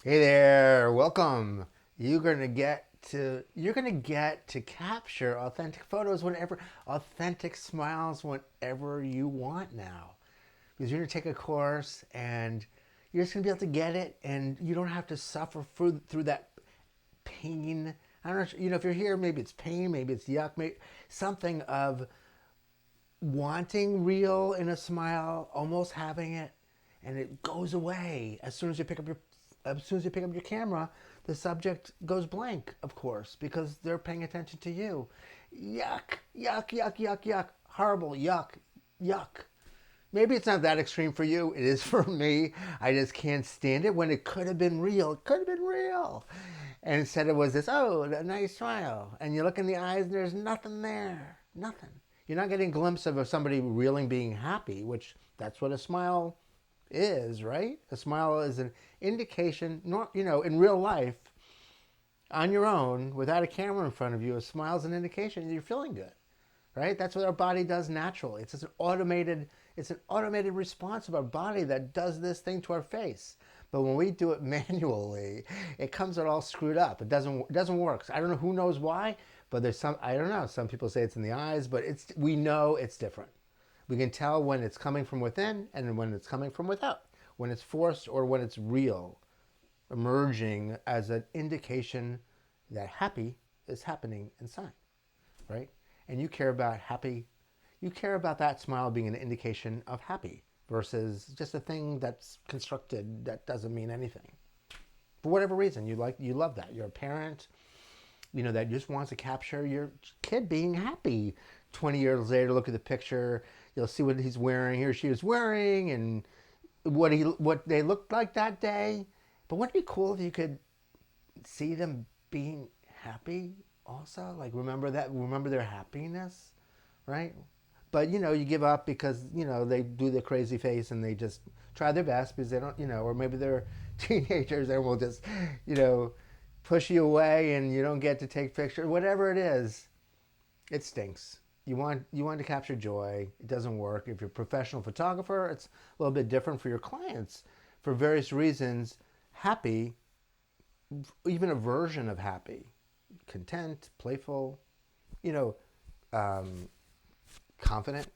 Hey there, welcome. You're gonna get to capture authentic photos whenever, authentic smiles whenever you want now. Because you're gonna take a course and you're just gonna be able to get it, and you don't have to suffer through that pain. I don't know, if you're here, maybe it's pain, maybe it's yuck, maybe something of wanting real in a smile, almost having it, and it goes away as soon as you pick up your camera. The subject goes blank, of course, because they're paying attention to you. Yuck, yuck, yuck, yuck, yuck. Horrible, yuck, yuck. Maybe it's not that extreme for you. It is for me. I just can't stand it when it could have been real. It could have been real. And instead it was this, oh, a nice smile. And you look in the eyes and there's nothing there. Nothing. You're not getting a glimpse of somebody really being happy, which that's what a smile is, right? A smile is an indication, in real life, on your own, without a camera in front of you, a smile is an indication that you're feeling good, right? That's what our body does naturally. It's an automated response of our body that does this thing to our face. But when we do it manually, it comes out all screwed up. It doesn't work. I don't know, who knows why, but there's some, I don't know. Some people say it's in the eyes, but we know it's different. We can tell when it's coming from within and when it's coming from without, when it's forced or when it's real, emerging as an indication that happy is happening inside, right? And you care about that smile being an indication of happy versus just a thing that's constructed that doesn't mean anything. For whatever reason, you love that. You're a parent, that just wants to capture your kid being happy. 20 years later, look at the picture, you'll see what he's wearing, he or she is wearing, and what they looked like that day. But wouldn't it be cool if you could see them being happy also? Like, remember their happiness, right? But you give up because they do the crazy face and they just try their best because they don't, or maybe they're teenagers and will just, you know, push you away and you don't get to take pictures. Whatever it is, it stinks. You want to capture joy. It doesn't work. If you're a professional photographer, it's a little bit different for your clients for various reasons. Happy, even a version of happy, content, playful, you know, um, confident,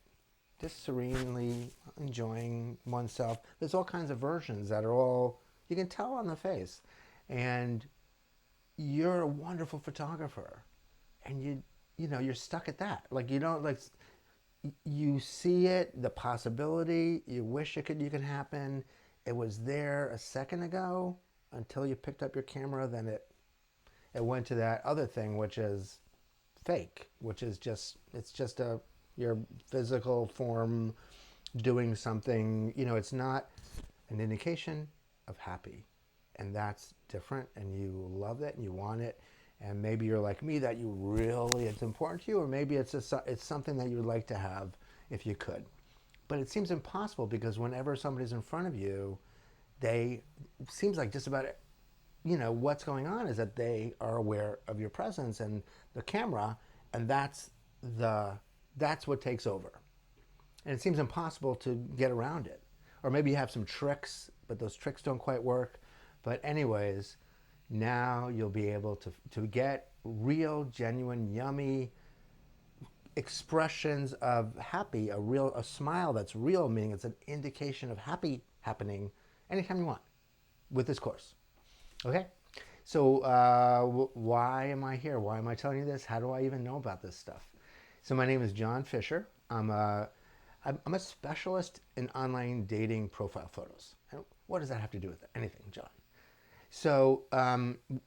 just serenely enjoying oneself. There's all kinds of versions that are all you can tell on the face, and you're a wonderful photographer, and you're stuck at that. Like you don't like you see it, the possibility. You wish you can happen. It was there a second ago until you picked up your camera. Then it went to that other thing, which is fake, which is just a your physical form doing something. It's not an indication of happy, and that's different. And you love it and you want it. And maybe you're like me that it's important to you, or maybe it's something that you would like to have if you could. But it seems impossible because whenever somebody's in front of you, they it seems like just about what's going on is that they are aware of your presence and the camera, and the that's what takes over. And it seems impossible to get around it. Or maybe you have some tricks, but those tricks don't quite work. But anyways, now you'll be able to get real, genuine, yummy expressions of happy, a smile that's real, meaning it's an indication of happy happening anytime you want with this course. Okay? So, why am I here? Why am I telling you this? How do I even know about this stuff? So, my name is John Fisher. I'm a specialist in online dating profile photos. What does that have to do with anything, John? So,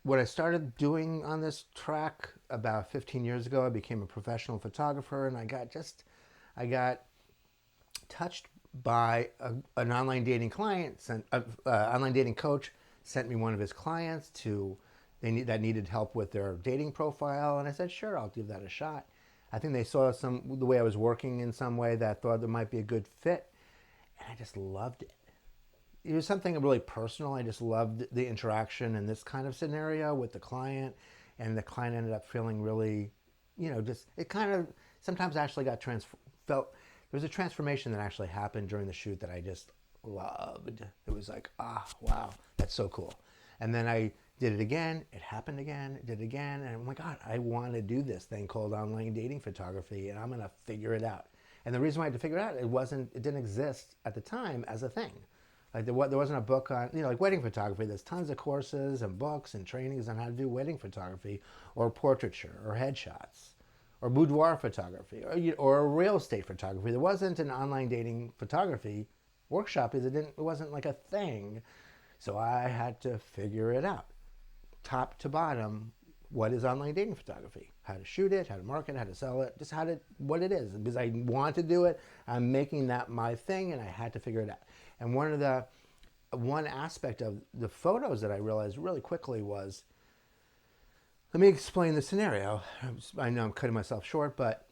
what I started doing on this track about 15 years ago, I became a professional photographer, and I got touched by an online dating client, online dating coach sent me one of his clients that needed help with their dating profile, and I said, sure, I'll give that a shot. I think they saw the way I was working in some way that thought there might be a good fit, and I just loved it. It was something really personal. I just loved the interaction in this kind of scenario with the client, and the client ended up feeling really, just it kind of sometimes actually felt there was a transformation that actually happened during the shoot that I just loved. It was like, wow, that's so cool. And then I did it again. It happened again. Did it again. And oh my God, I want to do this thing called online dating photography, and I'm going to figure it out. And the reason why I had to figure it out, it didn't exist at the time as a thing. Like there wasn't a book on, like wedding photography. There's tons of courses and books and trainings on how to do wedding photography or portraiture or headshots or boudoir photography or real estate photography. There wasn't an online dating photography workshop because it wasn't like a thing. So I had to figure it out, top to bottom. What is online dating photography? How to shoot it, how to market it, how to sell it, just what it is. Because I want to do it, I'm making that my thing, and I had to figure it out. And one aspect of the photos that I realized really quickly was, let me explain the scenario. I know I'm cutting myself short, but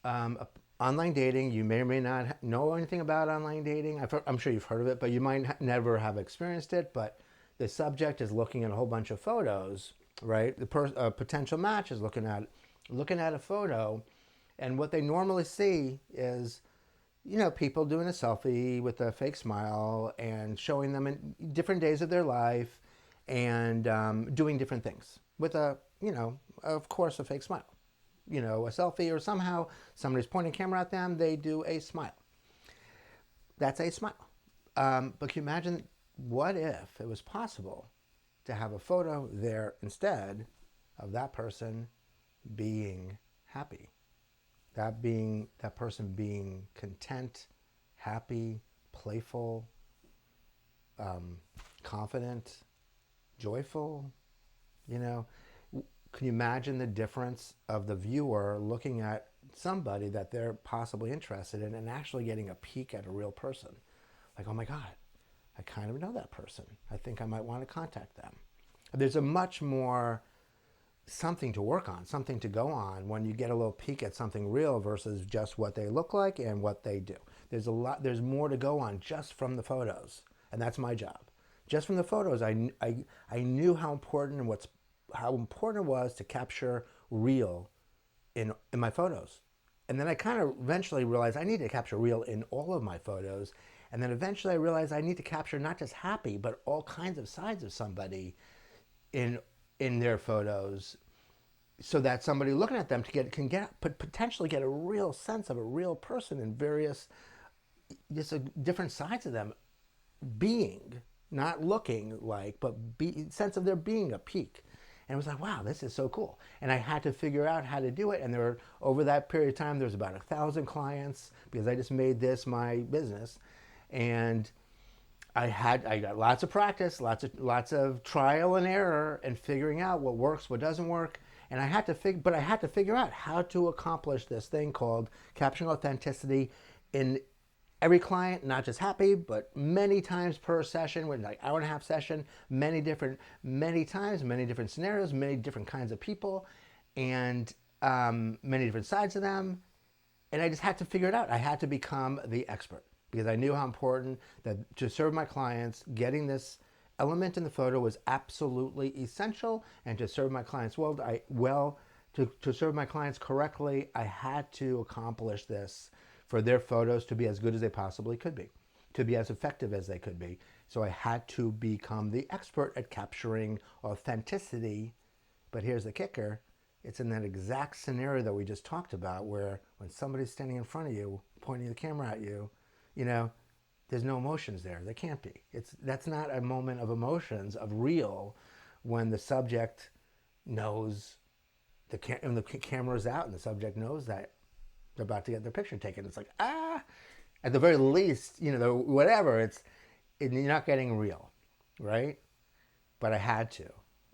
online dating, you may or may not know anything about online dating. I'm sure you've heard of it, but you might never have experienced it. But the subject is looking at a whole bunch of photos, right? The potential match is looking at a photo, and what they normally see is, people doing a selfie with a fake smile and showing them in different days of their life and doing different things with of course, a fake smile. A selfie, or somehow somebody's pointing a camera at them, they do a smile. That's a smile. But can you imagine, what if it was possible to have a photo there instead of that person being happy? That person being content, happy, playful, confident, joyful. Can you imagine the difference of the viewer looking at somebody that they're possibly interested in and actually getting a peek at a real person? Like, oh my God, I kind of know that person. I think I might want to contact them. There's a much more something to work on, something to go on when you get a little peek at something real versus just what they look like and what they do. There's more to go on just from the photos, and that's my job. Just from the photos, I knew how important it was to capture real in my photos. And then I kind of eventually realized I need to capture real in all of my photos. And then eventually I realized I need to capture not just happy, but all kinds of sides of somebody in their photos, so that somebody looking at them can potentially get a real sense of a real person in various different sides of them being, not looking like, but sense of there being a peak. And it was like, wow, this is so cool. And I had to figure out how to do it. And over that period of time, there was about 1,000 clients because I just made this my business. And I got lots of practice, lots of trial and error and figuring out what works, what doesn't work. And I had to figure out how to accomplish this thing called capturing authenticity in every client, not just happy, but many times per session, with like hour and a half session, many different scenarios, many different kinds of people, and many different sides of them. And I just had to figure it out. I had to become the expert because I knew how important that to serve my clients, getting this element in the photo was absolutely essential. And to serve my clients to serve my clients correctly, I had to accomplish this for their photos to be as good as they possibly could be, to be as effective as they could be. So I had to become the expert at capturing authenticity. But here's the kicker. It's in that exact scenario that we just talked about, where when somebody's standing in front of you, pointing the camera at you, there's no emotions there. There can't be. That's not a moment of emotions, of real, when the subject knows the camera's out and the subject knows that they're about to get their picture taken. It's like, at the very least, whatever, you're not getting real, right? But I had to,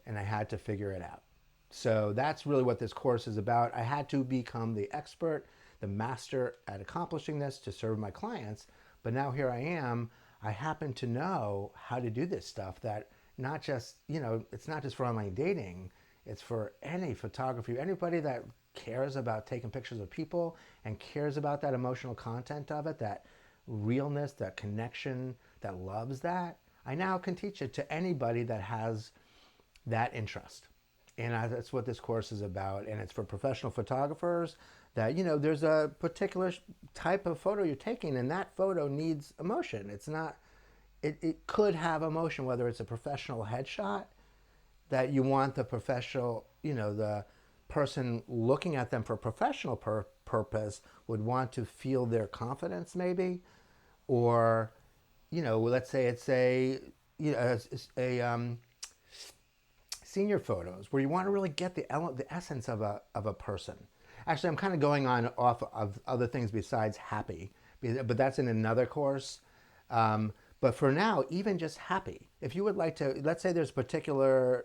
and I had to figure it out. So that's really what this course is about. I had to become the expert, the master at accomplishing this to serve my clients. But now here I am. I happen to know how to do this stuff that not just, it's not just for online dating. It's for any photography, anybody that cares about taking pictures of people and cares about that emotional content of it, that realness, that connection, that loves that. I now can teach it to anybody that has that interest. And that's what this course is about. And it's for professional photographers that, there's a particular type of photo you're taking, and that photo needs emotion. It could have emotion, whether it's a professional headshot that you want the professional, the person looking at them for professional purpose would want to feel their confidence maybe, or, let's say it's a senior photos where you want to really get the essence of a person. Actually, I'm kind of going on off of other things besides happy, but that's in another course. But for now, even just happy. If you would like to, let's say there's a particular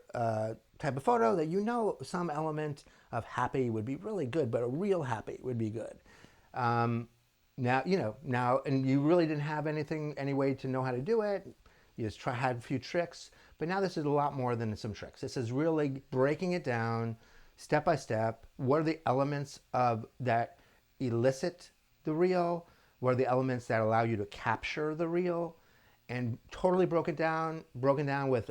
type of photo that some element of happy would be really good, but a real happy would be good. Now, and you really didn't have any way to know how to do it. You just had a few tricks, but now this is a lot more than some tricks. This is really breaking it down step by step. What are the elements of that elicit the real? What are the elements that allow you to capture the real? And totally broken down with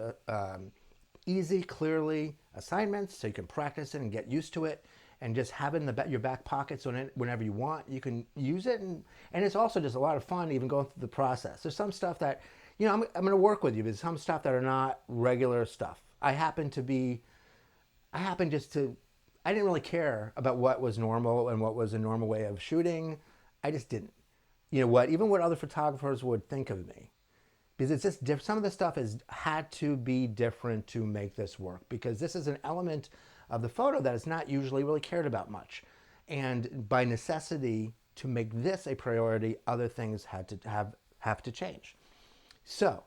easy, clearly assignments so you can practice it and get used to it, and just have it in your back pocket so whenever you want, you can use it. And it's also just a lot of fun even going through the process. There's some stuff that, I'm going to work with you. There's some stuff that are not regular stuff. I didn't really care about what was normal and what was a normal way of shooting. I just didn't. Even what other photographers would think of me. Because it's just some of the stuff had to be different to make this work, because this is an element of the photo that is not usually really cared about much. And by necessity, to make this a priority, other things had to have to change. So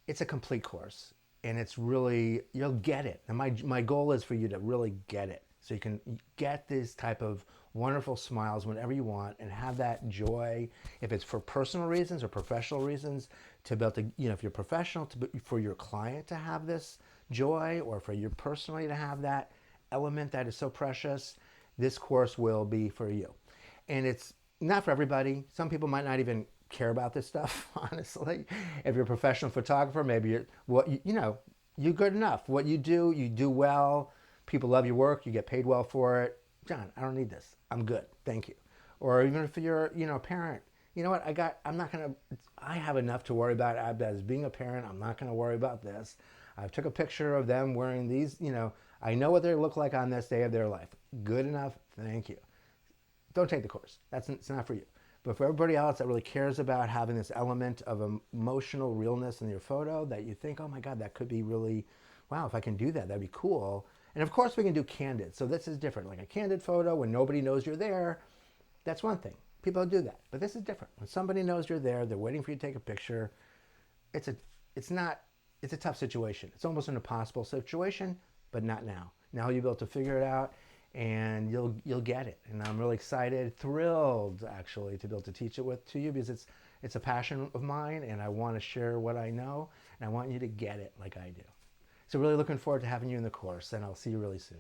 it's a complete course, and it's really, you'll get it. And my goal is for you to really get it, so you can get this type of wonderful smiles whenever you want and have that joy, if it's for personal reasons or professional reasons, to be able to, if you're professional, for your client to have this joy, or for you personally to have that element that is so precious. This course will be for you. And it's not for everybody. Some people might not even care about this stuff, honestly. If you're a professional photographer, maybe you're good enough. What you do well. People love your work. You get paid well for it. John, I don't need this. I'm good. Thank you. Or even if you're, a parent, you know what? I have enough to worry about as being a parent. I'm not going to worry about this. I took a picture of them wearing these, I know what they look like on this day of their life. Good enough. Thank you. Don't take the course. It's not for you. But for everybody else that really cares about having this element of emotional realness in your photo, that you think, oh my God, that could be really, wow, if I can do that, that'd be cool. And of course we can do candid. So this is different. Like a candid photo when nobody knows you're there, that's one thing. People do that. But this is different. When somebody knows you're there, they're waiting for you to take a picture. It's a tough situation. It's almost an impossible situation, but not now. Now you'll be able to figure it out, and you'll get it. And I'm really excited, thrilled actually, to be able to teach it to you, because it's a passion of mine, and I want to share what I know, and I want you to get it like I do. So really looking forward to having you in the course, and I'll see you really soon.